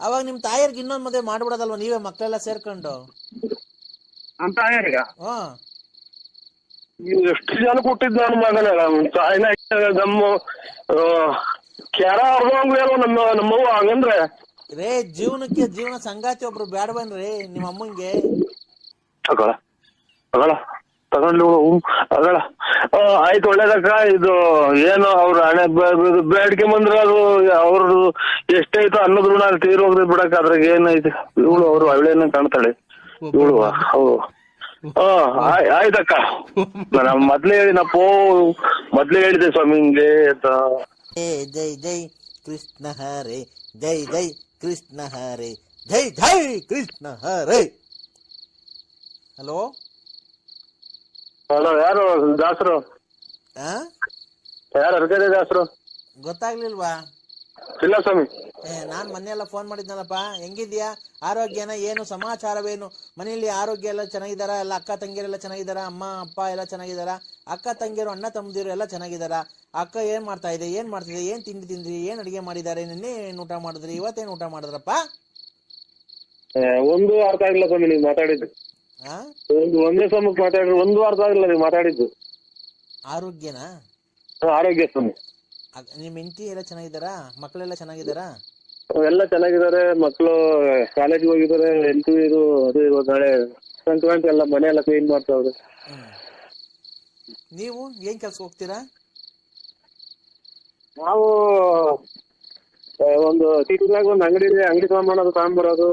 ಅವಾಗ ನಿಮ್ ತಾಯಿಯರ್ಗೆ ಇನ್ನೊಂದ್ ಮದುವೆ ಮಾಡ್ಬಿಡೋದಲ್ವಾ ನೀವೇ ಮಕ್ಕಳೆಲ್ಲ ಸೇರ್ಕೊಂಡು? ನಮ್ಮ ತಾಯಿಯರ್ಗ ಹ್ಮ್ ನೀವು ಎಷ್ಟು ಜನ ಕೊಟ್ಟಿದ್ದು ನನ್ನ ಮಗನ ತಾಯಿನ ನಮ್ಮ ಕೆರ ಅರ್ಧಂಗ್ಲೇನೋ ನಮ್ಮವ್ವ ಹಂಗಂದ್ರೆ ರೇ ಜೀವನಕ್ಕೆ ಜೀವನ ಸಂಗಾತಿ ಒಬ್ರು ಬ್ಯಾಡ್ಬನ್ರಿ ನಿಮ್ಮ ಅಮ್ಮಂಗೆ. ತಗೊಳ ತಗೊಳ ತಗೊಂಡು ತಗೊಳ. ಆಯ್ತು ಒಳ್ಳೇದಕ್ಕ. ಇದು ಏನು ಅವ್ರ ಹಣೆ ಬೇಡಿಕೆ ಬಂದ್ರೆ ಅದು ಅವ್ರದ್ದು ಎಷ್ಟೈತೋ ಅನ್ನೋದ್ ಋಣ ತೀರೋಗ್ದೆ ಬಿಡಕ್ ಅದ್ರಾಗ ಏನೈತೆ. ಇವಳು ಅವ್ರು ಅವಳೇನ ಕಾಣ್ತಾಳೆ ಇವಳು. ಹೌದು ಆಯ್ತಕ್ಕ. ನಾನು ಮೊದ್ಲೇ ಹೇಳಿದೆ ಸ್ವಾಮಿ ಹಿಂಗೆ ಅಂತ. ಜೈ ಜೈ ಕೃಷ್ಣ ಹರೇ, ಜೈ ಜೈ ಕೃಷ್ಣ ಹರೇ, ಜೈ ಜೈ ಕೃಷ್ಣ ಹರೇ. ಹಲೋ ಹಲೋ, ಯಾರು ದಾಸರು? ಯಾರು ಅರ್ಗದೆ ದಾಸರು? ಗೊತ್ತಾಗ್ಲಿಲ್ವಾ? ಇಲ್ಲ ಸ್ವಾಮಿ. ನಾನ್ ಮೊನ್ನೆಲ್ಲ ಫೋನ್ ಮಾಡಿದ್ನಲ್ಲಪ್ಪ. ಹೆಂಗಿದ್ಯಾ? ಆರೋಗ್ಯನ ಏನು ಸಮಾಚಾರವೇನು? ಮನೆಯಲ್ಲಿ ಆರೋಗ್ಯ ಎಲ್ಲ ಚೆನ್ನಾಗಿದಾರ? ಎಲ್ಲ ಅಕ್ಕ ತಂಗಿಯರೆಲ್ಲ ಚೆನ್ನಾಗಿದಾರ? ಅಮ್ಮ ಅಪ್ಪ ಎಲ್ಲ ಚೆನ್ನಾಗಿದಾರ? ಅಕ್ಕ ತಂಗಿಯರು ಅಣ್ಣ ತಮ್ಮದಿರು ಎಲ್ಲ ಚೆನ್ನಾಗಿದಾರ? ಅಕ್ಕ ಏನ್ ಮಾಡ್ತಾ ಇದೆ? ಏನ್ ಮಾಡ್ತಿದೆ? ಏನ್ ತಿಂಡಿ ತಿಂದ್ರಿ? ಏನ್ ಅಡಿಗೆ ಮಾಡಿದ್ದಾರೆ? ನಿನ್ನೆ ಏನ್ ಊಟ ಮಾಡಿದ್ರಿ? ಇವತ್ತೇನ್ ಊಟ ಮಾಡಿದ್ರಪ್ಪ? ಒಂದು ಅರ್ಥ ಆಗಿಲ್ಲ ಸ್ವಾಮಿ ನೀವು ಮಾತಾಡಿದ್ದು. ಒಂದೇ ಸಮಯಕ್ಕೆ ಮಾತಾಡಿದ್ರು ಒಂದು ಅರ್ಥ ಆಗಿಲ್ಲ ನೀವು ಮಾತಾಡಿದ್ದು. ಆರೋಗ್ಯನಾ? ಆರೋಗ್ಯ ಸ್ವಾಮಿ. ನಿಮ್ ಹೆಂಡತಿ ಎಲ್ಲ ಚೆನ್ನಾಗಿದ್ದಾರಾ? ಮಕ್ಕಳೆಲ್ಲ ಚೆನ್ನಾಗಿದ್ದಾರಾ? ಎಲ್ಲ ಚೆನ್ನಾಗಿದ್ದಾರೆ. ಮಕ್ಕಳು ಕಾಲೇಜಿಗೆ ಹೋಗಿದ್ದಾರೆ. ಹೆಂಡತಿ ಇದು ಅದು ಇವಾಗ ನಾಳೆ ಸಂಕ್ರಾಂತಿ ಎಲ್ಲ ಮನೆ ಎಲ್ಲ ಕ್ಲೀನ್ ಮಾಡ್ತಾವ್ರೆ. ನೀವು ಏನ್ ಕೆಲ್ಸ ಹೋಗ್ತೀರಾ? ನಾವು ಒಂದು ಸಿಟಿನಾಗ ಒಂದು ಅಂಗಡಿ ಇದೆ, ಅಂಗಡಿ ಸಾಮಾನು ತಗೊಂಡ್ಬರೋದು,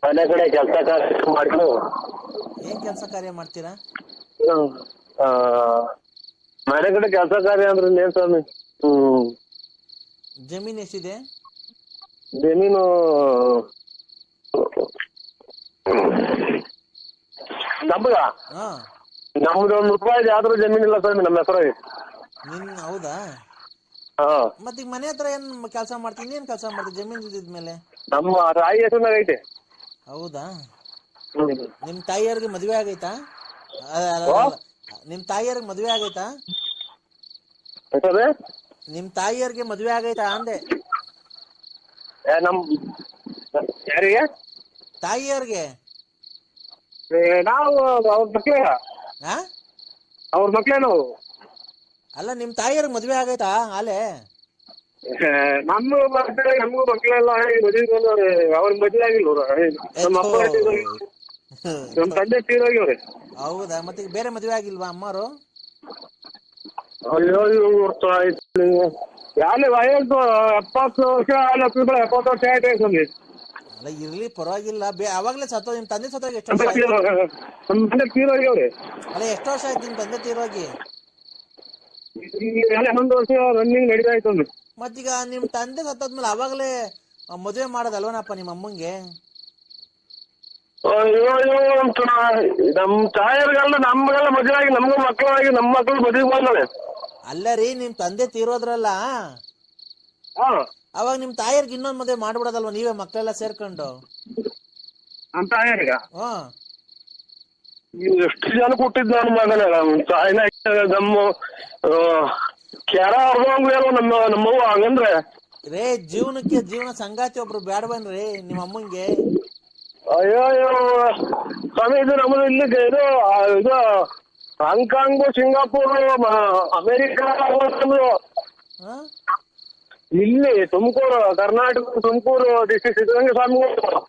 ಮನೆ ಕಡೆ ಕೆಲಸ ಕಾರ್ಯ ಮಾಡ್ಕೊಂಡು. ಏನ್ ಕೆಲಸ ಕಾರ್ಯ ಮಾಡ್ತೀರಾ? ಮನೆ ಕಡೆ ಕೆಲಸ ಕಾರ್ಯ ಅಂದ್ರೆ ಏನ್ ಸ್ವಾಮಿ? ಜಮೀನ್ ಎಷ್ಟಿದೆ? ಜಮೀನು ನಮ್ಗ ನಮ್ದು ₹1 ಯಾವ್ದು ಜಮೀನ್ ಇಲ್ಲ ಸ್ವಾಮಿ ನಮ್ಮ ಹೆಸರಾಗಿ. ಹೌದಾ? ಮತ್ತೀಗ ಮನೆ ಹತ್ರ ಏನ್ ಕೆಲಸ ಮಾಡ್ತೀನಿ? ಏನ್ ಕೆಲಸ ಮಾಡ್ತೀನಿ ಜಮೀನ್ ಇದ್ಮೇಲೆ? ನಮ್ಮ ತಾಯಿ ಹೆಸರಿನಾಗ ಐತೆ. ಹೌದಾ? ನಿಮ್ ತಾಯಿಯವ್ರಿಗೆ ಮದ್ವೆ ಆಗೈತಾ? ನಿಮ್ ತಾಯಿಯವ್ರಿಗೆ ಮದ್ವೆ ಆಗೈತಾ? ನಿಮ್ ತಾಯಿಯವ್ರಿಗೆ ಮದ್ವೆ ಆಗೈತಾ ಅಂದೆ. ನಮ್ ಯಾರಿಗೆ? ತಾಯಿಯವ್ರಿಗೆ. ನಾವು ಅವ್ರ ಮಕ್ಳೇ. ಅವ್ರ ಮಕ್ಳೇ ನಾವು. ಅಲ್ಲ ನಿಮ್ ತಾಯಿಯವ್ರಿಗೆ ಮದ್ವೆ ಆಗೈತಾ ಆಲೆ? ನಮಗೂ ಮಕ್ಳೆಲ್ಲ ಮದುವೆ ಅವ್ರ ಮದ್ವೆ ಆಗಿಲ್ಲ. ನಮ್ ತಂದೆ ತೀರೋಗ್ಯವ್ರೆ. ಹೌದಾ? ಮತ್ತೆ ಬೇರೆ ಮದ್ವೆ ಆಗಿಲ್ವಾ ಅಮ್ಮರು? ಅಯ್ಯೋ ಯಾಲೆ ವಯಸ್ಸು 70 ವರ್ಷ 70 ವರ್ಷ ಆಯ್ತು ಸ್ವಾಮಿ. ಅಲ್ಲ ಇರ್ಲಿ ಪರವಾಗಿಲ್ಲ. ಅವಾಗ್ಲೇ ಸತ್ತೋ ನಿಮ್ ತಂದೆ ಸತ್ತೋಗಿ ಎಷ್ಟು ವರ್ಷ? ನಮ್ ತಂದೆ ತೀರೋಗ್ಯವ್ರೆ. ಅಲ್ಲ ಎಷ್ಟು ವರ್ಷ ಆಯ್ತು ನಿಮ್ ತಂದೆ ತೀರೋಗಿ? 11 ವರ್ಷ ರನ್ನಿಂಗ್ ನಡೀತಾ ಇತ್ತು. ಮತ್ತೀಗ ನಿಮ್ ತಂದೆ ಸತ್ತೋದ್ಮೇಲೆ ಅವಾಗಲೇ ಮದುವೆ ಮಾಡೋದಲ್ವನಪ್ಪ ನಿಮ್ಮ ಅಮ್ಮಂಗೆ? ನಮ್ ತಾಯಿಯರ್ಗೆಲ್ಲ ನಮ್ಗೆಲ್ಲ ಮದುವೆ ಆಗಿ ನಮ್ಗೂ ಮಕ್ಕಳಾಗಿ ನಮ್ಮ ಮಕ್ಕಳು ಮದುವೆ ಬಂದವೆ. ಅಲ್ಲ ರೀ ನಿಮ್ ತಂದೆ ತೀರೋದ್ರಲ್ಲ, ಅವಾಗ ನಿಮ್ ತಾಯಿಯರ್ಗೆ ಇನ್ನೊಂದ್ ಮದುವೆ ಮಾಡ್ಬಿಡೋದಲ್ವಾ ನೀವೇ ಮಕ್ಕಳೆಲ್ಲ ಸೇರ್ಕೊಂಡು? ನಮ್ಮ ತಾಯಿಯರ್ಗ ನೀವು ಎಷ್ಟು ಜನ ಕೊಟ್ಟಿದ್ದು ನನ್ನ ಮಗನ ತಾಯಿನ ನಮ್ಮ ಕೆರ ಅರ್ಧಂಗ್ಲೇನೋ ನಮ್ಮವ್ವ ಹಂಗಂದ್ರೆ. ರೇ ಜೀವನಕ್ಕೆ ಜೀವನ ಸಂಗಾತಿ ಒಬ್ರು ಬ್ಯಾಡ್ಬನ್ರಿ ನಿಮ್ಮ ಅಮ್ಮಂಗೆ. ಅಯ್ಯೋ ಸ್ವಾಮಿ, ಇದು ನಮ್ಮದು ಇಲ್ಲಿ ಇದು ಹಾಂಗ್ಕಾಂಗ್, ಸಿಂಗಾಪುರ್, ಅಮೇರಿಕಾ, ಇಲ್ಲಿ ತುಮಕೂರು, ಕರ್ನಾಟಕ ತುಮಕೂರು ಡಿಸ್ಟ್ರಿಕ್ಟ್ ಸಿದ್ಧಗಂಗೆ ಸ್ವಾಮಿಗಳು.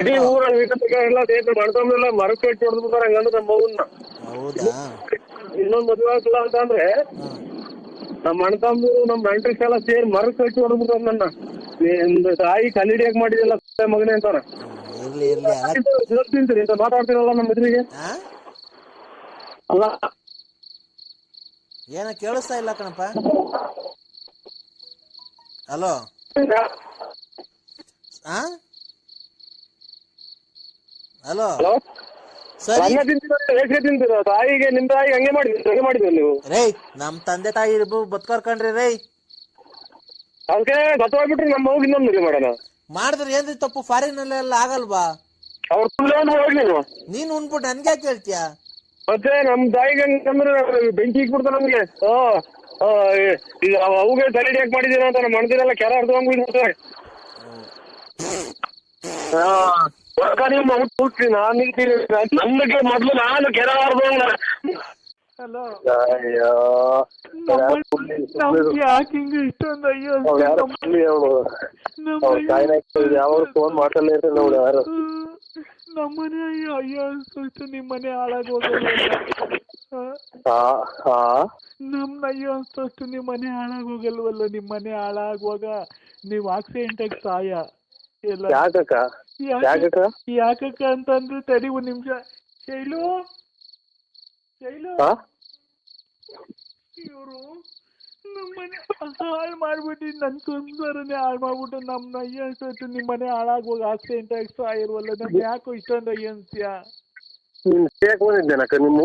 ಇಡೀ ಊರಲ್ಲಿ ಎಲ್ಲ ಸೇರ್ತು ಮಾಡ್ಕೊಂಡೆಲ್ಲ ಮರಕ್ಕೆ ಇಟ್ಟು ಹೊಡೆದ್ಬಿಡ್ತಾರೆ. ಹಂಗಂದ್ರೆ ನಮ್ಮ ಮಗುನ್ನ ಇನ್ನೊಂದು ಮದುವೆ ಆಗ್ತಿಲ್ಲ ಅಂತ ಅಂದ್ರೆ ನಮ್ಮ ಅಣ್ಣ ತಮ್ಮರು ನಮ್ಮ ನೆಂಟ್ರಿಗೆಲ್ಲ ಸೇರಿ ಮರಕ್ಕೆ ಇಟ್ಟು ಹೊಡೆದ್ಬಿಡ್ತಾರೆ ನನ್ನ. ನಿಮ್ದು ತಾಯಿ ಕಲ್ಲಿಡಿಯಾಗ ಮಾಡಿದಿಲ್ಲ ಮಗನೇ ಅಂತಾರ. ತಿಂತೀರಿ ಅಂತ ಮಾತಾಡ್ತಿರಲ್ಲ ನಮ್ಮ ಎದುರಿಗೆ. ಅಲ್ಲ ಏನ ಕೇಳಿಸ್ತಾ ಇಲ್ಲ ಕಣಪ್ಪ. ಹಲೋ ಹಲೋ ಸರಿ ತಿಂತೀರ ತಾಯಿಗೆ ನಿಮ್ ತಾಯಿಗೆ ಹಂಗೆ ಮಾಡಿದ್ರಿ ನೀವು? ರೇ ನಮ್ ತಂದೆ ತಾಯಿ ಬದುಕರ್ಕಂಡ್ರಿ ರೈ. ಅದಕ್ಕೆ ಗೊತ್ತಾಗ್ಬಿಟ್ರಿ ನಮ್ಮ ಮಗು ಇನ್ನೊಂದು ಮದುವೆ ಮಾಡೋಣ ಮಾಡಿದ್ರೆ ಏನ್ರಿ ತಪ್ಪು? ಫಾರಿನ್ ಎಲ್ಲ ಆಗಲ್ವಾ? ಅವ್ರ ಸುಳ್ಳು ಹೋಗಿ ನೀನ್ ಉಣ್ಬಿಟ್ಟು ನನ್ಗೆ ಯಾಕೆ ಹೇಳ್ತೀಯಾ? ಮತ್ತೆ ನಮ್ ತಾಯಿಗೆ ಅಂದ್ರೆ ಬೆಂಕಿ ಇಕ್ಬಿಡ್ತ ನಮ್ಗೆ. ಈಗ ಅವುಗೆ ತಲೆ ಯಾಕೆ ಮಾಡಿದೀರ ಅಂತ ನಮ್ಮ ಮಣದಿನೆಲ್ಲ ಕೆರ ಅರ್ಧಂಗ್ಬಿಡ್ತಾರೆ. ನಮ್ಗೆ ಮೊದ್ಲು ನಾನು ಕೆರ ಅರ್ಧ. ಹಲೋ ಅಯ್ಯೋ ಯಾಕೆ ಹಿಂಗ ಇಷ್ಟೊಂದು ಅಯ್ಯೋ ಯಾವಾಗ ಫೋನ್ ಮಾಡ್ತಾನೆ ಇರ್ತಾರೆ ನೋಡಿ ಯಾರು. ನಮ್ಮನೆ ಅಯ್ಯೋ ಅಯ್ಯೋ ಅನ್ಸೋಯ್ತು ನಿಮ್ಮನೆ ಹಾಳಾಗಿ ಹೋಗಲ್ಲ. ನಮ್ನ ಅಯ್ಯೋ ಅನ್ಸೋಷ್ಟು ನಿಮ್ಮನೆ ಹಾಳಾಗಿ ಹೋಗಲ್ವಲ್ಲ. ನಿಮ್ಮನೆ ಹಾಳಾಗುವಾಗ ನೀವ್ ಆಕ್ಸಿಡೆಂಟ್ ಆಗಿ ಸಾಯ ಎಲ್ಲ. ಯಾಕಕ್ಕ ಅಂತಂದ್ರೆ ತಡಿ ಒಂದ್ ನಿಮಿಷ. ಶೈಲು ಶೈಲು ಇವರು ನಮ್ಮನೆ ಹಾಳು ಮಾಡ್ಬಿಟ್ಟು ನನ್ ಸಂಸಾರನೇ ಹಾಳು ಮಾಡ್ಬಿಟ್ಟು ನಮ್ನ ಅಯ್ಯ ಅನ್ಸೋಯ್ತು ನಿಮ್ಮನೆ ಹಾಳಾಗುವಾಗ ಆಕ್ಸಿಡೆಂಟ್ ಆಗಿ ಸಾಯಿರ್ವಲ್ಲ. ನಮ್ಗೆ ಯಾಕೋ ಇಷ್ಟೊಂದು ಅಯ್ಯ ಅನ್ಸ್ಯ? ಕೇಳ್ಕೊಂಡಿದ್ದೇನಕ್ಕ ನಿಮ್ಮ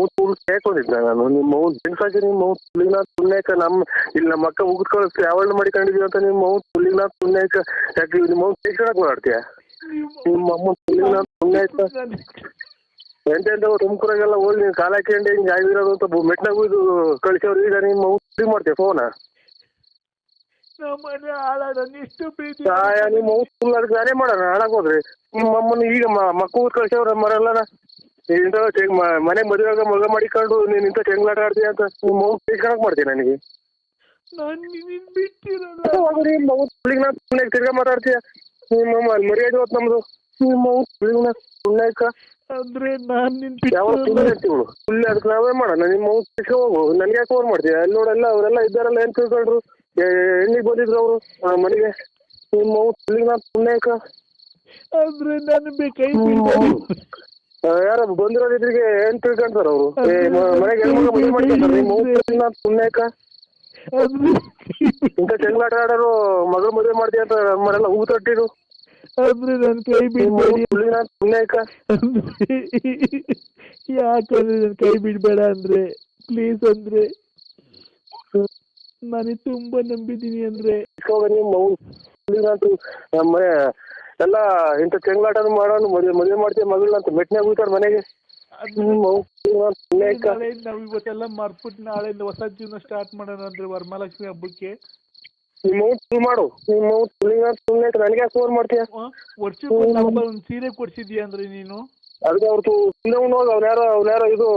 ಕೇಳ್ಕೊಂಡಿದ್ದೆ ನಾನು. ನಿಮ್ಮ ದಿನಸಾಗಿ ನಿಮ್ಮ ತುಳಿನ ತುಳ್ನೇಕ ಇಲ್ಲಿ ನಮ್ಮ ಅಕ್ಕ ಉಗಿದ್ ಕಳಿಸ್ತಿ ಯಾವಳ್ಳ ಮಾಡಿಕೊಂಡಿದೀವಿ ಅಂತ ನಿಮ್ಮ ತುಳಿನ ತುಳ್ನೇಕ ಯಾಕೆ ನಿಮ್ಮ ಕೇಳ್ಕೊಳಕ್ ಓಡಾಡ್ತೀಯ? ನಿಮ್ಮ ಅಮ್ಮ ತುಳಿನ ತುಳ್ನೇಕ ಎಂತೆಂತ ತುಮಕೂರಾಗೆಲ್ಲ ಹೋಗಿ ನೀವು ಕಾಲ ಹಾಕೊಂಡು ಹಿಂಗೆ ಆಗಿರೋದು ಅಂತ ಮೆಟ್ನಾಗ ಇದು ಕಳಿಸೋರು. ಈಗ ನಿಮ್ಮ ತುಳಿ ಮಾಡ್ತೀಯ ಫೋನ? ನಮ್ಮನೆ ಹಾಳಾಡ ಎಷ್ಟು ಪ್ರೀತಿ ನಿಮ್ಮ ಅದಕ್ಕೆ ನಾನೇ ಮಾಡೋಣ ಹಾಳಾಗ್ ಹೋದ್ರಿ. ನಿಮ್ಮ ಅಮ್ಮನ ಈಗ ಮಕ್ಕ ಕಳಿಸೋರ ಮರೆಲ್ಲ ಇಂಥ ಮನೆ ಮದುವೆಯಾಗ ಮಗ ಮಾಡಿಕೊಂಡು ನೀನ್ ಇಂಥ ಚೆಂಗ್ಲಾಟ ಆಡ್ತೀಯ ಅಂತ ನಿಮ್ಮ ಕಣಕ್ ಮಾಡ್ತೀನಿ ನನಗೆ. ತಿರ್ಗಾ ಮಾತಾಡ್ತೀಯ ನಿಮ್ಮ ಮರ್ಯಾದೆ ಹೋತ್ ನಮ್ದು. ನಿಮ್ಮ ಸುಳ್ಳೆಕ ಅಂದ್ರೆ ನಾನ್ ಯಾವ ಸುಳ್ಳು ಸುಳ್ಳು ಅದಕ್ಕೆ ನಾವೇ ಮಾಡೋಣ. ನಿಮ್ಮ ಹೋಗು ನನ್ಗೆ ಯಾಕೆ ಫೋನ್ ಮಾಡ್ತೀಯ? ಅಲ್ಲಿ ನೋಡೆಲ್ಲ ಅವರೆಲ್ಲ ಇದ್ದಾರಲ್ಲ ಏನ್ ತಿಳ್ಕೊಂಡ್ರು ಎಲ್ಲಿಗೆ ಬಂದಿದ್ರು ಅವರು ಮನೆಗೆ. ನಿಮ್ಮ ಸುಳ್ಳಿನ ಸುಳ್ಳೆಕ ಅಂದ್ರೆ ನಾನು ಕೈ ಯಾರ ಬಂದಿರೋದಿದ್ರಿಗೆ ಏನ್ ತಿಳ್ಕೊಂತಾರ ಅವರು ಮನೆಗೆ ಹೆಣ್ಮಗ ಮದುವೆ ಮಾಡ್ಕೊಂತಾರ. ನಿಮ್ಮ ಸುಳ್ಳೆಕ ಇಂಥ ಚೆಂಗ್ಲಾಟ ಆಡೋರು ಮಗಳು ಮದುವೆ ಮಾಡ್ತೀಯ ಅಂತ ನಮ್ಮನೆಲ್ಲ ಹೂ ತಟ್ಟಿರು. ಅಂದ್ರೆ ನನ್ ಕೈ ಬಿಡ್ಬೇಡಿ. ಯಾಕಂದ್ರೆ ನನ್ ಕೈ ಬಿಡ್ಬೇಡ ಅಂದ್ರೆ ಪ್ಲೀಸ್. ಅಂದ್ರೆ ನನಗೆ ತುಂಬಾ ನಂಬಿದೀನಿ. ಅಂದ್ರೆ ಎಲ್ಲ ಇಂಥ ಚೆಂಗ್ಲಾಟ ಮಾಡೋನು ಮದುವೆ ಮಾಡ್ತೀಯ ಮಗಳನ್ನ ಅಂತ ಮೆಟ್ನಾಗ ಹೋಗ್ತಾರ ಮನೆಗೆ. ನಾವ್ ಇವತ್ತೆಲ್ಲ ಮರ್ಬಿಟ್ಟು ನಾಳೆಯಿಂದ ಹೊಸ ಜೀವನ ಸ್ಟಾರ್ಟ್ ಮಾಡೋಣ ಅಂದ್ರೆ ವರಮಹಾಲಕ್ಷ್ಮಿ ಹಬ್ಬಕ್ಕೆ. ನಿಮ್ಮ ಮಾಡು ನಿಮ್ಮ ನನಗೆ ಫೋನ್ ಮಾಡ್ತೀಯ? ವರ್ಷಕ್ಕೆ ಒಂದ್ ಸೀರೆ ಕೊಡ್ಸಿದ್ಯಾ ಅಂದ್ರೆ ನೀನು? ಅದಕ್ಕೆ ಅವ್ರದ್ದು ಹೋಗಿ ಅವ್ನ್ಯಾರೋ ಇದು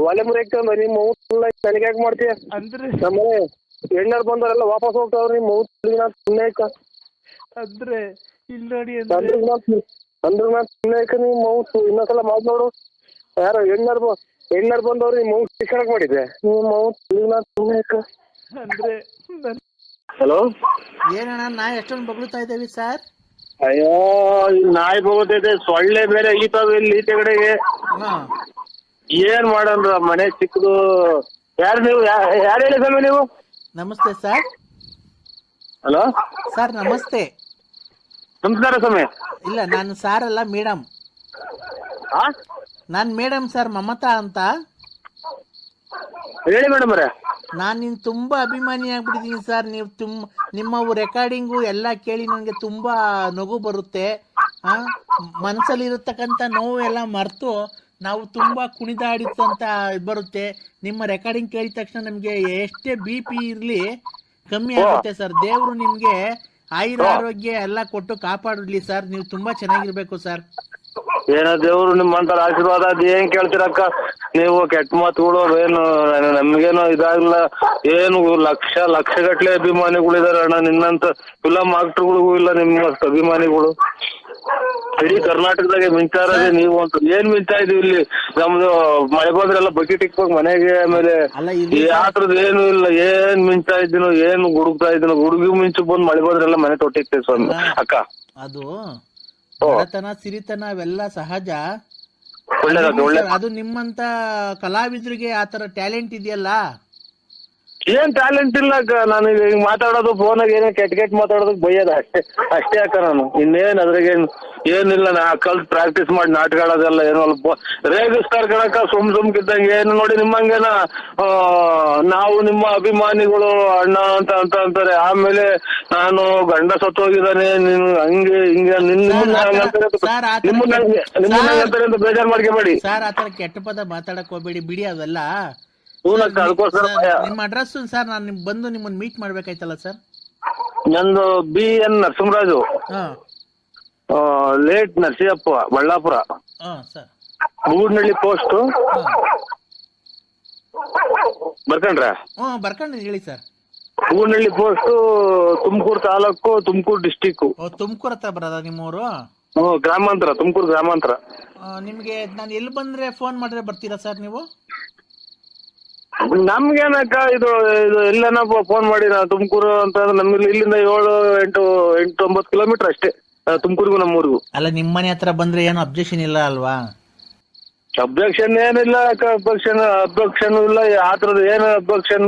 ಒಲೆ ಮುರಿ ಹಾಕ್ತಂದ. ನಿಮ್ಮ ನನಗೆ ಯಾಕೆ ಮಾಡ್ತೀಯ? ಅಂದ್ರೆ ನಮ್ಮನೆ ಹೆಣ್ಣಾರು ಬಂದವರೆಲ್ಲ ವಾಪಸ್ ಹೋಗ್ತಾವ್ರ. ನಿಮ್ಮ ಸುಮ್ನೇಕ ಅಂದ್ರೆ ಇಲ್ಲ ನೋಡಿ ಅಂದ್ರೆ ಸುಮ್ನೇಕ ನಿಮ್ಮ ಇನ್ನೊಂದ್ಸಲ ಮಾತನಾಡು. ಯಾರೋ ಹೆಣ್ಣಾರು ಬಂದವ್ರು ನಿಮ್ಮ ಶಿಕ್ಷಣಕ್ಕೆ ಮಾಡಿದ್ದೆ. ನಿಮ್ಮ ಸುಮ್ನೇಕ ಅಂದ್ರೆ ಹಲೋ ಏನಣ್ಣ ನಾ ಎಷ್ಟೊಂದು ಬಗ್ಳುತ್ತಾ ಇದ್ದೇವೆ ಸರ್? ಅಯ್ಯೋ ನಾಯಿ ಹೋಗ್ತೈತೆ ಸೊಳ್ಳೆ ಬೇರೆ ಈತಾವ ಇಲ್ಲಿ ಈಚೆ ಕಡೆಗೆ. ಏನ್ ಮಾಡಂದ್ರ ಮನೆ ಚಿಕ್ಕದು. ಯಾರು ನೀವು ಯಾರು ಹೇಳಿ ಸ್ವಾಮಿ ನೀವು? ನಮಸ್ತೆ ಸರ್. ಹಲೋ ಸರ್ ನಮಸ್ತೆ. ನಮಸ್ಕಾರ ಸ್ವಾಮಿ. ಇಲ್ಲ ನಾನು ಸಾರ್ ಅಲ್ಲ ಮೇಡಮ್. ನಾನ್ ಮೇಡಮ್ ಸರ್ ಮಮತಾ ಅಂತ. ಹೇಳಿ ಮೇಡಮ್ ಅವರೇ. ನಾನು ನಿನ್ ತುಂಬಾ ಅಭಿಮಾನಿ ಆಗ್ಬಿಟ್ಟಿದ್ದೀನಿ ಸರ್. ನೀವು ನಿಮ್ಮ ರೆಕಾರ್ಡಿಂಗು ಎಲ್ಲ ಕೇಳಿ ನನಗೆ ತುಂಬಾ ನಗು ಬರುತ್ತೆ. ಮನಸ್ಸಲ್ಲಿ ಇರತಕ್ಕಂಥ ನೋವು ಎಲ್ಲ ಮರೆತು ನಾವು ತುಂಬಾ ಕುಣಿದಾಡಿದಂತ ಬರುತ್ತೆ. ನಿಮ್ಮ ರೆಕಾರ್ಡಿಂಗ್ ಕೇಳಿದ ತಕ್ಷಣ ನಮ್ಗೆ ಎಷ್ಟೇ BP ಇರ್ಲಿ ಕಮ್ಮಿ ಆಗುತ್ತೆ ಸರ್. ದೇವ್ರು ನಿಮ್ಗೆ ಆಯುರಾರೋಗ್ಯ ಎಲ್ಲ ಕೊಟ್ಟು ಕಾಪಾಡಲಿ ಸರ್. ನೀವು ತುಂಬಾ ಚೆನ್ನಾಗಿರ್ಬೇಕು ಸರ್. ಏನೋ ದೇವ್ರು ನಿಮ್ಮಂತರ ಆಶೀರ್ವಾದ ಅದ್ ಏನ್ ಕೇಳ್ತೀರಕ್ಕ ನೀವು? ಕೆಟ್ಟ ಮಾತುಗಳು ಏನು ನಮ್ಗೇನು ಇದಾಗಲ್ಲ. ಏನು ಲಕ್ಷಗಟ್ಲೆ ಅಭಿಮಾನಿಗಳಿದಾರೆ ಅಣ್ಣ. ನಿನ್ನಂತ ಫಿಲಂ ಆಕ್ಟರ್ಗಳಿಗೂ ಇಲ್ಲ ನಿಮ್ಮಷ್ಟು ಅಭಿಮಾನಿಗಳು. ಇಡೀ ಕರ್ನಾಟಕದಾಗೆ ಮಿಂಚಾರದೆ ನೀವು ಅಂತ. ಏನ್ ಮಿಂಚಾ ಇದೀವಿ ಇಲ್ಲಿ ನಮ್ದು ಮಳೆ ಬಂದ್ರೆಲ್ಲ ಬಕೆಟ್ ಇಕ್ಬೇಕು ಮನೆಗೆ. ಆಮೇಲೆ ಯಾತ್ರದ್ದು ಏನು ಇಲ್ಲ. ಏನ್ ಮಿಂಚಾ ಇದ್ದೀನೋ ಏನ್ ಗುಡುಗ್ತಾ ಇದ್ದೀನೋ. ಗುಡುಗಿ ಮಿಂಚು ಬಂದ್ ಮಳೆ ಬಂದ್ರೆಲ್ಲ ಮನೆ ತೊಟ್ಟಿಕ್ತೇವೆ ಸ್ವಾಮಿ ಅಕ್ಕ. ಅದು ಬಡತನ ಸಿರಿತನ ಅವೆಲ್ಲ ಸಹಜ. ಅದು ನಿಮ್ಮಂತ ಕಲಾವಿದರಿಗೆ ಆತರ ಟ್ಯಾಲೆಂಟ್ ಇದೆಯಲ್ಲ. ಏನ್ ಟ್ಯಾಲೆಂಟ್ ಇಲ್ಲ ಅಕ್ಕ. ನಾನು ಈಗ ಮಾತಾಡೋದು ಫೋನಾಗ ಏನೋ ಕೆಟ್ಟ ಮಾತಾಡೋದಕ್ಕೆ ಬೈಯೋದು ಅಷ್ಟೇ ಅಕ್ಕ. ನಾನು ಇನ್ನೇನ್ ಅದ್ರಾಗೇನು ಏನಿಲ್ಲ. ನಾ ಕಲ್ತ್ ಪ್ರಾಕ್ಟೀಸ್ ಮಾಡಿ ನಾಟಕ ಆಡೋದೆಲ್ಲ ಏನೋ ಅಲ್ಪ ರೇಗಿಸ್ತಾರ ಕಣಕ್ಕ ಸುಮ್ಕಿದ್ದಂಗೆ. ಏನು ನೋಡಿ ನಿಮ್ಮಂಗೇನ ನಾವು ನಿಮ್ಮ ಅಭಿಮಾನಿಗಳು ಅಣ್ಣ ಅಂತ ಅಂತಾರೆ. ಆಮೇಲೆ ನಾನು ಗಂಡ ಸತ್ತೋಗಿದ್ದಾನೆ ನೀನು ಹಂಗೆ ಹಿಂಗೆ ನಿಮ್ಮನ್ನ ಹಂಗಂತಾರೆ ಅಂತ ಬೇಜಾರ್ ಮಾಡ್ಕೋಬೇಡಿ ಸರ್. ಆತರ ಕೆಟ್ಟ ಪದ ಮಾತಾಡಕ್ ಹೋಗ್ಬೇಡಿ, ಬಿಡಿ ಅವೆಲ್ಲ. ಹೂನಕ್ಕ, ಅದಕ್ಕೋಸ್ಕರ ನಿಮ್ಮ ಅಡ್ರೆಸ್ ಸರ್, ನಾನು ಬಂದು ನಿಮ್ಮನ್ನ ಮೀಟ್ ಮಾಡ್ಬೇಕಾಯ್ತಲ್ಲ ಸರ್. ನಂದು BN ನರಸಿಂಹರಾಜು, ಹಾ ಲೇಟ್ ನರಸಿಯಪ್ಪ, ಬಳ್ಳಾಪುರ, ಹಾ ಸರ್. ಬೂಡ್ನಳ್ಳಿ ಪೋಸ್ಟ್. ಬರ್ಕಂಡ್ರ? ಬರ್ಕೊಂಡು ಹೇಳಿ sir. Budnahalli post, Tumakuru taluk, Tumakuru district. Tumakuru ಹತ್ರ ಬರೋದ ನಿಮ್ಮೂರು? ಗ್ರಾಮಾಂತರ, ತುಮಕೂರು ಗ್ರಾಮಾಂತರ. ನಿಮ್ಗೆ ನಾನು ಎಲ್ಲಿ ಬಂದ್ರೆ ಫೋನ್ ಮಾಡಿದ್ರೆ ಬರ್ತೀರಾ ಸರ್ ನೀವು? ನಮ್ಗೇನಕ್ಕ ಇದು ಎಲ್ಲನ ಫೋನ್ ಮಾಡಿ ನಾ ತುಮಕೂರು ಅಂತ ನಮ್ಗೆ ಇಲ್ಲಿಂದ 7-8-9 ಕಿಲೋಮೀಟರ್ ಅಷ್ಟೇ ತುಮಕೂರಿಗೂ ನಮ್ಮೂರಿಗೂ. ಅಲ್ಲ, ನಿಮ್ಮನೆ ಹತ್ರ ಬಂದ್ರೆ ಏನು ಅಬ್ಜೆಕ್ಷನ್ ಇಲ್ಲ ಅಲ್ವಾ? ಅಬ್ಜೆಕ್ಷನ್ ಏನಿಲ್ಲ ಅಕ್ಕ. ಅಬ್ಜೆಕ್ಷನ್ ಇಲ್ಲ. ಆ ಥರದ್ದು ಏನು ಅಬ್ಜೆಕ್ಷನ್?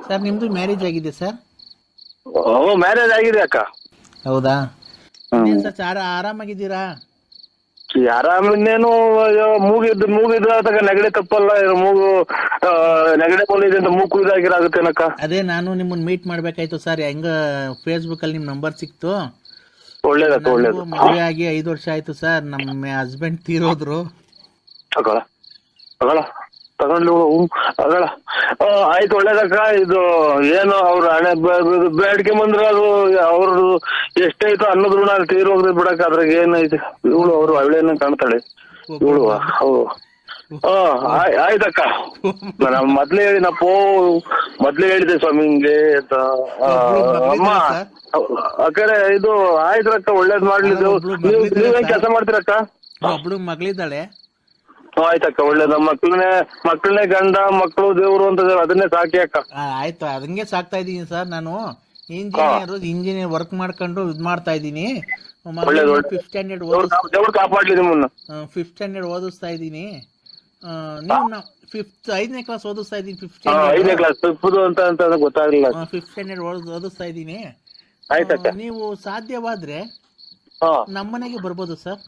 ಸರ್ ನಿಮ್ದು ಮ್ಯಾರೇಜ್ ಆಗಿದೆ ಸರ್? ಮ್ಯಾರೇಜ್ ಆಗಿದೆ ಅಕ್ಕ. ಹೌದಾ ಸರ್? ಆರಾಮಾಗಿದ್ದೀರಾ? ಆರಾಮಿನ್ನೇನು ಮೂಗಿದ್ರ ತಗ ನೆಗಡೆ ತಪ್ಪಲ್ಲ. ಮೂಗು ನೆಗಡೆ ಬಂದಿದೆ ಅಂತ ಮೂಗು ಇದಾಗಿರಾಗುತ್ತೇನಕ್ಕ. ಅದೇ ನಾನು ನಿಮ್ಮನ್ನ ಮೀಟ್ ಮಾಡ್ಬೇಕಾಯ್ತು ಸರ್. ಹೆಂಗ ಫೇಸ್ಬುಕ್ ಅಲ್ಲಿ ನಿಮ್ ನಂಬರ್ ಸಿಕ್ತು. ಒಳ್ಳೇದಕ್ಕ, ಒಳ್ಳೇದು. ಮದುವೆ ಆಗಿ 5 ವರ್ಷ ಆಯ್ತು ಸರ್. ನಮ್ಮ ಹಸ್ಬೆಂಡ್ ತೀರೋದ್ರು. ತಗೊಂಡು ಆಯ್ತು, ಒಳ್ಳೇದಕ್ಕ. ಇದು ಏನು ಅವ್ರ ಹಣೆ ಬೇಡಿಕೆ ಬಂದ್ರೆ ಅದು ಅವ್ರದ್ದು ಎಷ್ಟೈತೋ ಅನ್ನೋದ್ ಋಣ ತೀರೋಗ್ರಿ ಬಿಡಕ್ಕ. ಅದ್ರಾಗ ಏನೈತೆ? ಇವಳು ಅವ್ರು ಅವಳೇನ ಕಾಣ್ತಾಳೆ ಇವಳು. ಆಯ್ತಕ್ಕ. ನಾನು ಮೊದ್ಲೇ ಹೇಳಿದೆ ಸ್ವಾಮಿ ಹಿಂಗೆ ಅಂತ. ಅಮ್ಮ ಅಕ್ಕರೆ ಇದು ಆಯ್ತ್ರಕ್ಕ, ಒಳ್ಳೇದ್ ಮಾಡ್ಲಿದ್ದು. ನೀವೇನ್ ಕೆಲಸ ಮಾಡ್ತೀರಕ್ಕ? ಒಬ್ಳು ಮಗಳಿದ್ದಾಳೆ. ಆಯ್ತಕ್ಕ, ಒಳ್ಳೇದ. ಮಕ್ಕಳನ್ನೇ ಗಂಡ ಮಕ್ಕಳು ದೇವ್ರು ಅಂತ ಅದನ್ನೇ ಸಾಕಿ ಅಕ್ಕ. ಆಯ್ತು, ಅದಂಗೆ ಸಾಕ್ತಾ ಇದೀನಿ ಸರ್. ನಾನು ಇಂಜಿನಿಯರ್ ವರ್ಕ್ ಮಾಡ್ಕೊಂಡು ಇದ್ ಮಾಡ್ತಾ ಇದೀನಿ. 5th ಸ್ಟ್ಯಾಂಡರ್ಡ್ ಕಾಪಾಡ್ಲಿ ನಿಮ್ಮನ್ನ. 5th ಸ್ಟ್ಯಾಂಡರ್ಡ್ ಓದಿಸ್ತಾ ಇದೀನಿ. ನೀವು 5ನೇ ಕ್ಲಾಸ್ ಓದಿಸ್ತಾ ಇದೀನಿ. 5ನೇ ಕ್ಲಾಸ್ ಅಂತ ಗೊತ್ತಾಗ್ಲಿಲ್ಲ. 5th ಸ್ಟ್ಯಾಂಡರ್ಡ್ ಓದಿಸ್ತಾ ಇದೀನಿ. ಆಯ್ತಕ್ಕ. ನೀವು ಸಾಧ್ಯವಾದ್ರೆ ನಮ್ಮನೆಗೆ ಬರ್ಬೋದು ಸರ್.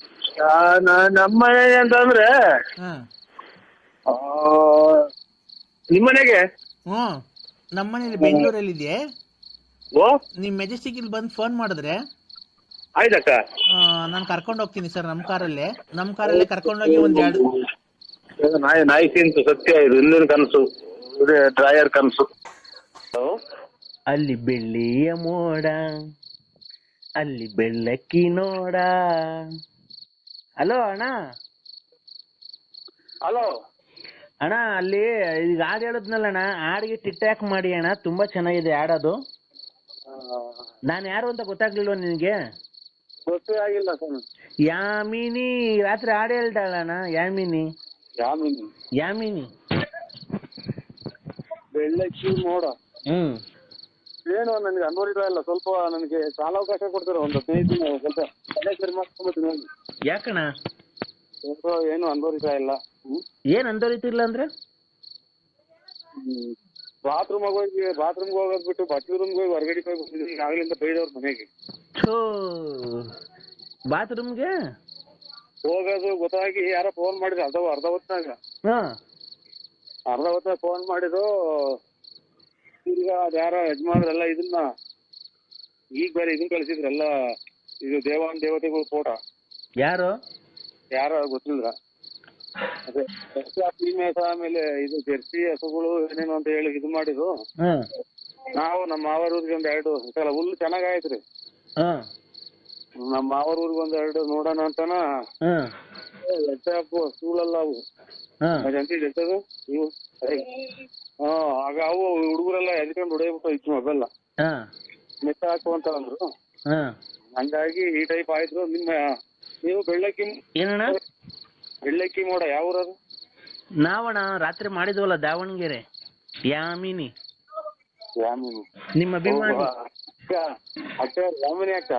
ನಮ್ಮನೆ ಅಂತಂದ್ರೆ ನಿಮ್ಮನೆಗೆ? ನಮ್ಮನೇಲಿ ಬೆಂಗಳೂರಲ್ಲಿದೆ. ನಿಮ್ ಮೆಜೆಸ್ಟಿಕ್ ಇಲ್ಲಿ ಬಂದು ಫೋನ್ ಮಾಡಿದ್ರೆ ಆಯ್ತಕ್ಕ, ನಾನು ಕರ್ಕೊಂಡು ಹೋಗ್ತೀನಿ ಸರ್. ನಮ್ಮ ಕಾರಲ್ಲೇ ಕರ್ಕೊಂಡೋಗಿ ನಾಯಿ ತಿಂತು ಸತ್ಯ. ಇದು ಹಿಂದಿನ ಕನಸು, ಡ್ರಾಯರ್ ಕನಸು. ಅಲ್ಲಿ ಬೆಳ್ಳಿಯ ಮೋಡ, ಅಲ್ಲಿ ಬೆಳ್ಳಕ್ಕಿ ನೋಡ. ಹಲೋ ಅಣ್ಣ. ಹಲೋ ಅಣ್ಣ, ಅಲ್ಲಿ ಈಗ ಹಾಡು ಹೇಳಿದ್ನಲ್ಲ ಅಣ್ಣ, ಹಾಡಿಗೆ ಟಿಕ್ಟಾಕ್ ಮಾಡಿ ಅಣ್ಣ. ತುಂಬಾ ಚೆನ್ನಾಗಿದೆ ಹಾಡೋದು. ನಾನು ಯಾರು ಅಂತ ಗೊತ್ತಾಗ್ಲಿಲ್ವ ನಿನಗೆ? ಗೊತ್ತೇ ಆಗಿಲ್ಲ ಸರ್. ಯಾಮಿನಿ ರಾತ್ರಿ ಹಾಡು ಹೇಳ್ತಾಳಣ್ಣ. ಯಾಮಿನಿ ಬೆಳ್ಳಕ್ಕಿ ಮೋಡ. ಏನು ನನಗೆ ಅನ್ವರಿತ ಇಲ್ಲ. ಸ್ವಲ್ಪ ನನಗೆ ಕಾಲಾವಕಾಶ ಕೊಡ್ತಾರೆ ಒಂದು 15 ದಿನ. ಸ್ವಲ್ಪ ಸರಿ ಮಾಡ್ಕೊಂಡ್ಬಿಡ್ತೀನಿ. ಯಾಕಣ್ಣ? ಏನು ಅನ್ವರಿತ ಇಲ್ಲ. ಏನ್ ಅನ್ವರಿತಿಲ್ಲ ಅಂದ್ರೆ? ಬಾತ್ರೂಮ್ಗೆ ಹೋಗೋದ್ ಬಿಟ್ಟು ಬಟ್ಟೆ ರೂಮ್ಗೆ ಹೋಗಿ ಹೊರಗಡೆ ಹೋಗಿ ಆಗ್ಲಿಂದ ಬೈದವ್ರ ಮನೆಗೆ. ಬಾತ್ರೂಮ್ಗೆ ಹೋಗೋದು ಗೊತ್ತಾಗಿ ಯಾರೋ ಫೋನ್ ಮಾಡಿದ್ರು. ಅರ್ಧ ಹೊತ್ತಾಗ ಫೋನ್ ಮಾಡಿದ್ರು. ಈಗ ಅದ್ಯಾರೋ ಯಜಮಾನ್ರೆಲ್ಲ ಇದನ್ನ ಈಗ ಬೇರೆ ಇದನ್ನ ಕಳಿಸಿದ್ರಲ್ಲ, ಇದು ದೇವತೆಗಳು ಫೋಟೋ. ಯಾರೋ ಗೊತ್ತಿಲ್ಲ. ಅದೇ ಮೇಸ ಆಮೇಲೆ ಇದು ಜರ್ಸಿ ಹಸುಗಳು ಏನೇನು ಅಂತ ಹೇಳಿ ಇದು ಮಾಡಿದ್ರು. ನಾವು ನಮ್ಮ ಮಾವರ ಊರಿಗೆ 2 ಸಲ ಹುಲ್ಲು ಚೆನ್ನಾಗಾಯ್ತ್ರಿ. ನಮ್ಮ ಮಾವರ ಊರಿಗೆ 2 ನೋಡೋಣ ಅಂತನ ಸ್ಕೂಲಲ್ಲ ಅವು ಜಂತದು ಇವು. ಆಗ ಅವು ಹುಡುಗರೆಲ್ಲ ಎದ್ಕೊಂಡು ಹೊಡೆಯಬಿಟ್ಟು ಇತ್ತು ಮೊಬೈಲ್ ಮೆತ್ತ ಹಾಕುವಂತ ಅಂದ್ರು. ಹಂಗಾಗಿ ಈ ಟೈಪ್ ಆಯ್ತು. ನೀವು ಬೆಳ್ಳಕ್ಕಿ ಮೋಡ ಯಾವ ಊರದು? ನಾವಣ್ಣ ರಾತ್ರಿ ಮಾಡಿದ್ವಲ್ಲ ದಾವಣಗೆರೆ. ಯಾಮಿನಿ ನಿಮ್ಮ ಅಭಿಮಾನಿ. ಯಾಮಿನಿ ಅಕ್ಕ.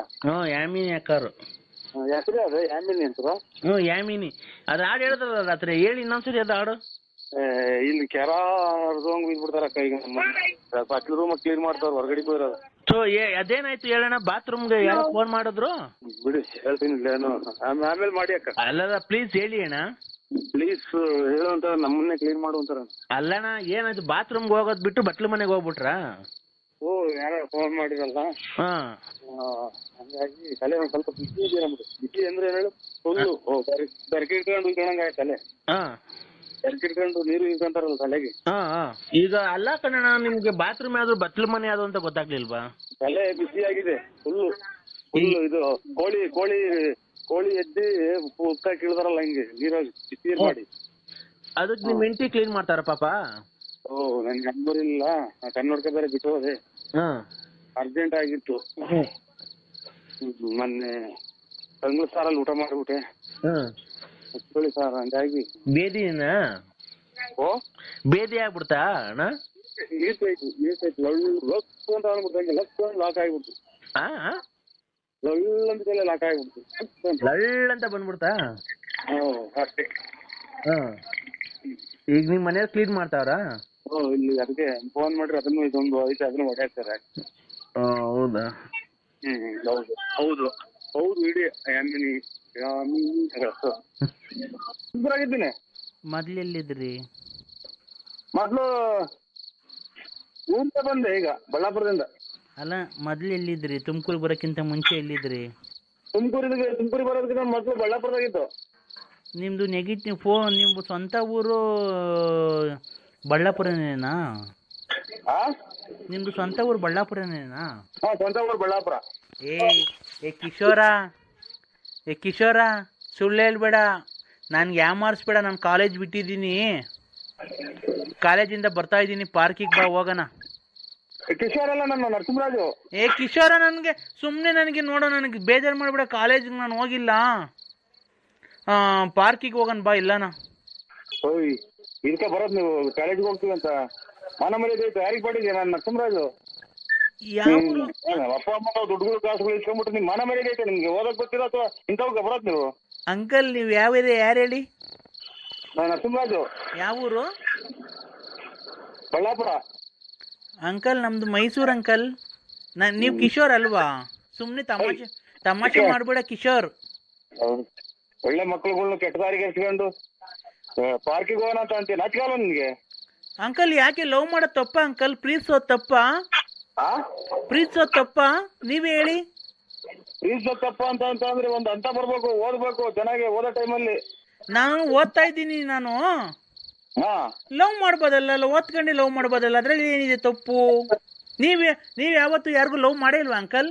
ಯಾಮಿನಿ ಅಕ್ಕಾರು ಹೆಸರೇ ಅದು ಯಾಮಿನಿ ಅಂತ. ಯಾಮಿನಿ. ಅದು ಹಾಡು ಹೇಳಿದ್ರಲ್ಲ ರಾತ್ರಿ. ಹೇಳಿ ಇನ್ನೊಂದ್ಸರಿ ಅದು ಹಾಡು. ಇಲ್ಲಿ ಕೆರ ಹರ್ದಂಗ್ ಬಿದ್ಬಿಡ್ತಾರಕ್ಕ ಈಗ ಪಕ್ಕದ ರೂಮ್ ಕ್ಲೀನ್ ಮಾಡ್ತಾರ ಹೊರಗಡೆ ಹೋಗಿರೋದು. ಸೊ ಅದೇನಾಯ್ತು ಹೇಳೋಣ, ಬಾತ್ರೂಮ್ಗೆ ಯಾರೋ ಫೋನ್ ಮಾಡಿದ್ರು? ಬಿಡಿ ಹೇಳ್ತೀನಿ ಏನು ಆಮೇಲೆ ಮಾಡಿ ಅಕ್ಕ. ಅಲ್ಲದ ಪ್ಲೀಸ್ ಹೇಳಿ ಅಣ್ಣ, ಪ್ಲೀಸ್ ಹೇಳು ಅಂತ ನಮ್ಮನ್ನೇ ಕ್ಲೀನ್ ಮಾಡು ಅಂತಾರ. ಅಲ್ಲಣ್ಣ ಏನಾಯ್ತು, ಬಾತ್ರೂಮ್ಗೆ ಹೋಗೋದ್ ಬಿಟ್ಟು ಬಟ್ಲು ಮನೆಗೆ ಹೋಗ್ಬಿಟ್ರಾ? ಓ ಯಾರೋ ಫೋನ್ ಮಾಡಿರಲ್ಲ, ಹಾ ಹಂಗಾಗಿ ತಲೆ ಒಂದ್ ಸ್ವಲ್ಪ ಬಿಸಿ ಇದೆ ನಮ್ದು. ಬಿಸಿ ಅಂದ್ರೆ ಹೇಳು ಫುಲ್ಲು ಬೆರಕಿಟ್ಕೊಂಡು ಇಟ್ಕೊಂಡಂಗ ತಲೆ, ಹಾ ಬೆರಕಿಟ್ಕೊಂಡು ನೀರು ಇಟ್ಕೊಂತಾರಲ್ಲ ತಲೆಗೆ. ಹಾ ಈಗ ಅಲ್ಲ ಕಣಣ್ಣ, ನಿಮ್ಗೆ ಬಾತ್ರೂಮ್ ಯಾವ್ದು ಬಟ್ಲು ಮನೆ ಯಾವ್ದು ಅಂತ ಗೊತ್ತಾಗ್ಲಿಲ್ವಾ? ತಲೆ ಬಿಸಿ ಆಗಿದೆ ಫುಲ್ಲು. ಇದು ಕೋಳಿ ಎದ್ದಿ ಉತ್ತ ಕೀಳ್ದಾರಲ್ಲ ಹಿಂಗೆ ನೀರಾಗಿ ಬಿಸಿ ಮಾಡಿ. ಅದಕ್ಕೆ ನಿಮ್ ಹೆಂಡತಿ ಕ್ಲೀನ್ ಮಾಡ್ತಾರ ಪಾಪ? ಓ ನನ್ಗೆ ನಂಬರ್ ಇಲ್ಲ, ಕನ್ನಡಕ ಬೇರೆ ಬಿಟ್ಟು ಹೋದೆ, ಅರ್ಜೆಂಟ್ ಆಗಿತ್ತು. ಮೊನ್ನೆ ತಂಗ್ಳು ಸಾರಲ್ಲಿ ಊಟ ಮಾಡ್ಬಿಟ್ಟೆ, ಹಚ್ಕೊಳ್ಳಿ ಸಾರ್, ಹಂಗಾಗಿ ಬೇದಿನ ಓ ಬೇದಿ ಆಗ್ಬಿಡ್ತಾ ಅಣ್ಣ? ನೀರ್ಸೈತು ಲಕ್ಕು ಅಂತ ಅಂದ್ಬಿಟ್ಟು ಲಕ್ಕು ಅಂತ ಲಾಕ್ ಆಗಿಬಿಡ್ತು, ಲಳ್ಳಂತ ಲಾಕ್ ಆಗಿಬಿಡ್ತು, ಲಳ್ಳ ಅಂತ ಬಂದ್ಬಿಡ್ತಾ? ಅಷ್ಟೇ. ಈಗ ನಿಮ್ ಮನೇಲಿ ಕ್ಲೀನ್ ಮಾಡ್ತಾವ್ರ? ಇಲ್ಲಿ ಅದಕ್ಕೆ ಫೋನ್ ಮಾಡ್ರಿ, ಅದನ್ನು ಇದೊಂದು ಐತೆ ಅದನ್ನು ಹೊಡ್ಯಾಕ್ತಾರೆ. ಹೌದಾ? ಹೌದು ಹೌದು ಇಡೀ ಆಗಿದ್ದೀನಿ. ಮೊದ್ಲೆಲ್ಲಿದ್ರಿ? ಮೊದ್ಲು ಊರಿಂದ ಬಂದೆ, ಈಗ ಬಳ್ಳಾಪುರದಿಂದ. ಅಲ್ಲ ಮೊದ್ಲು ಎಲ್ಲಿದ್ರಿ? ತುಮಕೂರು ಬರೋಕ್ಕಿಂತ ಮುಂಚೆ ಎಲ್ಲಿದ್ರಿ? ತುಮಕೂರಿಗೆ ಬರೋದಕ್ಕಿಂತ ಮೊದ್ಲು ಬಳ್ಳಾಪುರದಾಗಿತ್ತು. ನಿಮ್ದು ನೆಗೆಟಿವ್ ಫೋನ್, ನಿಮ್ಮ ಸ್ವಂತ ಊರು ಬಳ್ಳಾಪುರನೇನಾ? ನಿಮ್ದು ಸ್ವಂತ ಊರು ಬಳ್ಳಾಪುರನೇನಾ? ಸ್ವಂತ ಊರು ಬಳ್ಳಾಪುರ. ಏ ಕಿಶೋರ ಸುಳ್ಳು ಹೇಳ್ಬೇಡ, ನನ್ಗೆ ಯಾಮಾರಿಸ್ಬೇಡ. ನಾನು ಕಾಲೇಜ್ ಬಿಟ್ಟಿದ್ದೀನಿ, ಕಾಲೇಜಿಂದ ಬರ್ತಾ ಇದ್ದೀನಿ, ಪಾರ್ಕಿಗೆ ಬಾ ಹೋಗೋಣ. ಕಿಶೋರ್ ಅಲ್ಲ, ನಾನು ನರಸಿಂಹರಾಜು. ಕಿಶೋರ, ನನಗೆ ಸುಮ್ಮನೆ ನನಗೆ ನೋಡೋ, ನನಗೆ ಬೇಜಾರು ಮಾಡಿಬಿಡ, ಕಾಲೇಜಿಗೆ ನಾನು ಹೋಗಿಲ್ಲ, ಪಾರ್ಕಿಗೆ ಹೋಗೋಣ ಬಾ. ಇಲ್ಲನಾ ಓಯ್ ಇದಕ್ಕೆ ಬರೋದು ನೀವು ಕಾಲೇಜಿಗೆ ಹೋಗ್ತೀವಿ ಅಂತ ಮನ ಮರ್ಯಾದೆ ಐತೆ ಯಾರಿಗೆ ಮಾಡಿದ್ಯಾ? ನಾನು ನರಸಿಂಹರಾಜು. ಅಪ್ಪ ಅಮ್ಮ ದುಡ್ಡುಗಳು ಕಾಸುಗಳು ಇಸ್ಕೊಂಡ್ಬಿಟ್ಟು ನಿಮ್ ಮನ ಮರ್ಯಾದೆ ಐತೆ ನಿಮ್ಗೆ? ಓದಕ್ ಗೊತ್ತಿಲ್ಲ ಅಥವಾ ಇಂಥವ್ಗೆ ಬರೋದು ನೀವು? ಅಂಕಲ್ ನೀವು ಯಾವ ಏರಿಯಾ, ಯಾರು ಹೇಳಿ? ನಾನು ನರಸಿಂಹರಾಜು. ಯಾವ ಊರು? ಬಳ್ಳಾಪುರ. ಅಂಕಲ್ ನಮ್ದು ಮೈಸೂರು ಅಂಕಲ್. ನೀವು ಕಿಶೋರ್ ಅಲ್ವಾ? ಸುಮ್ಮನೆ ತಮಾಷೆ ಮಾಡ್ಬೇಡ ಕಿಶೋರ್. ಹೌದು, ಒಳ್ಳೆ ಮಕ್ಳುಗಳ್ನ ಕೆಟ್ಟ ದಾರಿಗೆ ಎರ್ಸ್ಕೊಂಡು ಪಾರ್ಕಿಗೆ ಹೋಗೋಣ ಅಂತ ಅಂತೀನಿ, ನಾಚಿಕಲ್ಲ ನಿನ್ಗೆ? ಅಂಕಲ್ ಯಾಕೆ ಲವ್ ಮಾಡೋದು ತಪ್ಪ ಅಂಕಲ್? ಪ್ರೀತಿಸೋದು ತಪ್ಪ? ಪ್ರೀತಿಸೋದು ತಪ್ಪ? ನೀವೇ ಹೇಳಿ. ಪ್ರೀತಿಸೋದು ತಪ್ಪ ಅಂತ ಅಂದ್ರೆ ಒಂದು ಅಂತ ಬರ್ಬೇಕು, ಓದ್ಬೇಕು ಚೆನ್ನಾಗಿ, ಓದೋ ಟೈಮಲ್ಲಿ. ನಾನು ಓದ್ತಾ ಇದ್ದೀನಿ, ನಾನು ಲವ್ ಮಾಡ್ಬೋದಲ್ಲ, ಓದ್ಕೊಂಡೆ ಲವ್ ಮಾಡ್ಬೋದಲ್ಲ, ಅದ್ರಲ್ಲಿ ಏನಿದೆ ತಪ್ಪು? ನೀವ್ ಯಾವತ್ತು ಯಾರಿಗೂ ಲವ್ ಮಾಡೇ ಇಲ್ವಾ ಅಂಕಲ್?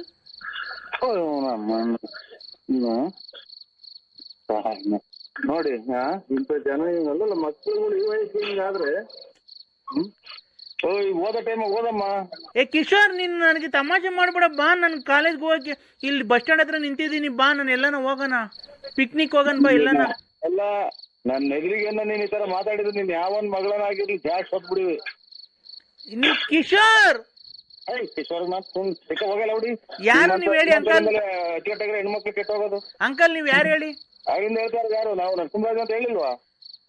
ನೋಡಿ ಇಂಥ ಜನ ಅಲ್ಲ ಮಕ್ಕಳುಗಳು ಈ ವಯಸ್ಸು ಹಿಂಗಾದ್ರೆ ಓದೋ ಟೈಮಾಗ ಓದಮ್ಮ. ಕಿಶೋರ್, ನೀನು ನನಗೆ ತಮಾಷೆ ಮಾಡ್ಬೇಡ, ಬಾ, ನನ್ ಕಾಲೇಜ್ಗೆ ಹೋಗಿ ಇಲ್ಲಿ ಬಸ್ ಸ್ಟ್ಯಾಂಡ್ ಹತ್ರ ನಿಂತಿದ್ದೀನಿ, ಬಾ, ನಾನು ಎಲ್ಲಾನ ಹೋಗೋಣ, ಪಿಕ್ನಿಕ್ ಹೋಗೋಣ ಬಾ. ಎಲ್ಲಾನ ಎಲ್ಲ ನನ್ನ ಎದುರಿಗೆ ನೀನ್ ಈ ತರ ಮಾತಾಡಿದ್ರೆ ನೀನ್ ಯಾವನ್ ಮಗಳನ್ನಾಗಿರ್ಲಿ ಜಾಸ್ತಿ ಹೊತ್ಬಿಡಿವಿ. ಕಿಶೋರ್ ಕಿಶೋರ್ ಹೋಗಲ್ಲ ಹುಡಿ. ಯಾರು ನೀವ್ ಹೇಳಿ ಅಂಕಲ್? ಹೆಣ್ಮಕ್ಳು ಕೆಟ್ಟ ಹೋಗೋದು. ಅಂಕಲ್ ನೀವ್ ಯಾರು ಹೇಳಿ? ಆಗಿಂದ ಹೇಳ್ತಾರೆ ಯಾರು? ನಾವು ನರಸಿಂಹರಾಜ್ ಅಂತ ಹೇಳಿಲ್ವಾ?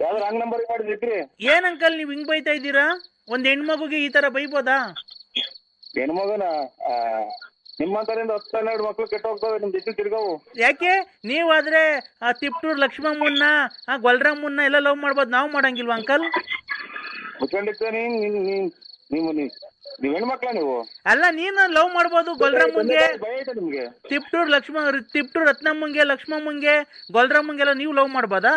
ಯಾವ್ದು ರಾಂಗ್ ನಂಬರ್ ಮಾಡಿದ್ರಿ? ಏನ್ ಅಂಕಲ್ ನೀವ್ ಹಿಂಗ್ ಬೈತಾ ಇದ್ದೀರಾ? ಒಂದ್ ಹೆಣ್ಮಗುಗೆ ಈ ತರ ಬೈಬೋದಾ? ಹೆಣ್ಮಗನ ನಿಮ್ಮಂತರಿಂದ 10-12 ಮಕ್ಳು ಕೆಟ್ಟ ಹೋಗ್ತವೆ, ನಿಮ್ ಜೊತೆ ತಿರ್ಗವು. ಯಾಕೆ? ನೀವಾದ್ರೆ ತಿಪ್ಟೂರ್ ಲಕ್ಷ್ಮಮ್ಮನ್ನ, ಗೊಲ್ರಮ್ಮನ್ನ ಎಲ್ಲ ಲವ್ ಮಾಡ್ಬೋದು, ನಾವು ಮಾಡಂಗಿಲ್ವಾ ಅಂಕಲ್? ಮುಚ್ಕೊಂಡಿರ್ತ ನೀವ್ ಹೆಣ್ಮಕ್ಳ ನೀವು? ಅಲ್ಲ, ನೀನು ಲವ್ ಮಾಡ್ಬೋದು ಗೊಲ್ರಮ್ಮಂಗೆ, ನಿಮ್ಗೆ ತಿಪ್ಟೂರ್ ರತ್ನಮ್ಮಂಗೆ, ಲಕ್ಷ್ಮಮ್ಮಂಗೆ, ಗೊಲ್ರಮ್ಮಂಗೆಲ್ಲ ನೀವು ಲವ್ ಮಾಡ್ಬೋದಾ?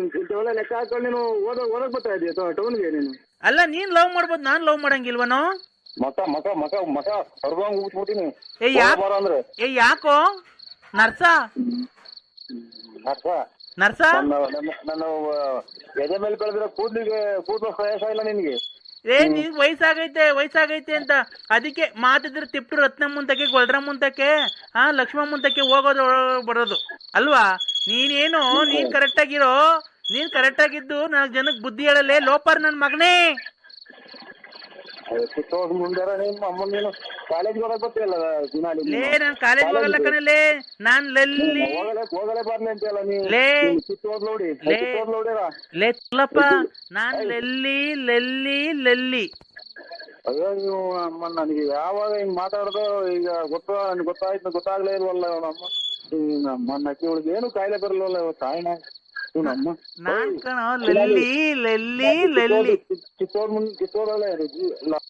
ಇಂಥವೆಲ್ಲ ಲೆಕ್ಕ ಹಾಕೊಂಡು ನೀನು ಓದಕ್ ಬರ್ತಾ ಇದೀಯ ಟೌನ್ಗೆ ನೀನು? ಅಲ್ಲ, ನೀನ್ ಲವ್ ಮಾಡ್ಬೋದು, ನಾನ್ ಲವ್ ಮಾಡಂಗಿಲ್ವನೋ? ಮಕ ಹೊರಬಂಗ್ ಉಟ್ಬಿಟ್ಟಿನಿ. ಯಾಕೋ ನರ್ಸ ನನ್ನ ಎದೆ ಮೇಲೆ ಬೆಳೆದಿರೋ ಕೂದಲು ಪ್ರಯಾಸ ಇಲ್ಲ ನಿನ್ಗೆ? ನಿನ್ ವಯಸ್ಸಾಗೈತೆ ಅಂತ ಅದಕ್ಕೆ ಮಾತಿದ್ರೆ ತಿಪ್ಟು ರತ್ನಮ್ಮಂತಕ್ಕೆ, ಗೊಲ್ರಮ್ಮಂತಕ್ಕೆ, ಲಕ್ಷ್ಮಮ್ಮಂತಕ್ಕೆ ಹೋಗೋದು ಬರೋದು ಅಲ್ವಾ? ನೀನೇನು ನೀನ್ ಕರೆಕ್ಟ್ ಆಗಿರೋ, ನೀನ್ ಕರೆಕ್ಟ್ ಆಗಿದ್ದು 4 ಜನಕ್ಕೆ ಬುದ್ಧಿ ಹೇಳಲೇ ಲೋಪರ್ ನನ್ ಮಗನೇ. ಮುಂದಾರ ನಿಮ್ಮ ಅಮ್ಮ ನೀನು ಕಾಲೇಜ್ ಹೋಗಕ್ ಗೊತ್ತಿಲ್ಲ ದಿನಾಲಿ ಲೇ ನಾನ್ ಕಾಲೇಜ್ ಹೋಗಲ್ಲ ಕಣಲೇ, ನಾನ್ ಲಲ್ಲಿ ಹೋಗಲೇ ಬರ್ಲಿ ಅಂತೆಲ್ಲ ನೀವು ಲೇ ಕಿತ್ತೋದ್ ನೋಡಿ ಲೇ ಕಿತ್ತೋದ್ ನೋಡಿರ ಲೇ ತುಲ್ಲಪ್ಪ, ನಾನ್ ಲಲ್ಲಿ ಲಲ್ಲಿ ಲಲ್ಲಿ. ಅಯ್ಯೋ ನೀವು ಅಮ್ಮ ನನಗೆ ಯಾವಾಗ ಹಿಂಗ್ ಮಾತಾಡೋದು ಈಗ ಗೊತ್ತಾಯ್ತು ಗೊತ್ತಾಗ್ಲೇ ಇಲ್ವಲ್ಲ ನಮ್ಮ ನಮ್ಮ ನಕ್ಕಿ ಒಳಗೆ ಏನು ಕಾಯಿಲೆ ಬರಲ್ವಲ್ಲ ತಾಯಿನ ನಮ್ಮ ನಾನ್ ಕಣ ಲಲ್ಲಿ ಲಲ್ಲಿ ಲಲ್ಲಿ. ಕಿತ್ತೋದ್ರಲ್ಲೇ